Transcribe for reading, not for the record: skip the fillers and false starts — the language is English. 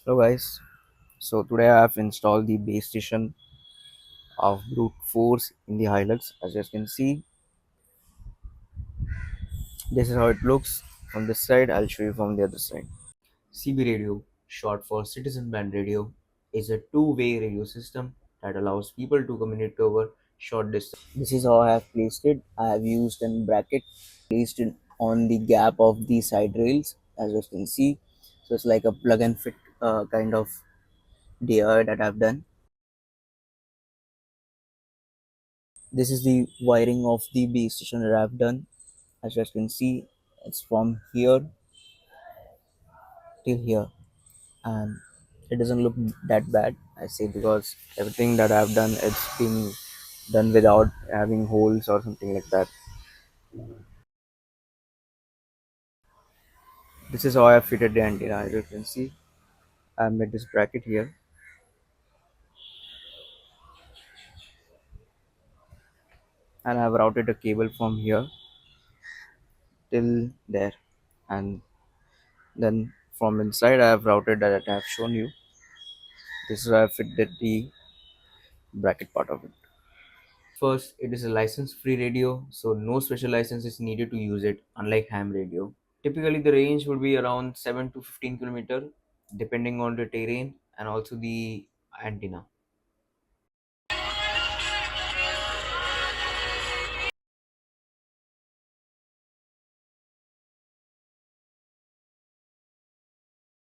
Hello guys, so today I have installed the base station of Brutforce in the Hilux. As you can see, this is how it looks from this side. I'll show you from the other side. CB radio, short for Citizen Band Radio, is a two-way radio system that allows people to communicate over short distance. This is how I have placed it. I have used a bracket placed it on the gap of the side rails, as you can see. So it's like a plug and fit kind of DI that I've done. This is the wiring of the base station that I've done. As you can see, it's from here till here, and it doesn't look that bad, I say, because everything that I've done, it's been done without having holes or something like that. This is how I fitted the antenna. As you can see, I made this bracket here, and I've routed a cable from here till there, and then from inside I have routed that I have shown you. This is how I fitted the bracket part of it. First, it is a license-free radio, so no special license is needed to use it, unlike ham radio. Typically, the range would be around 7 to 15 kilometer, depending on the terrain and also the antenna.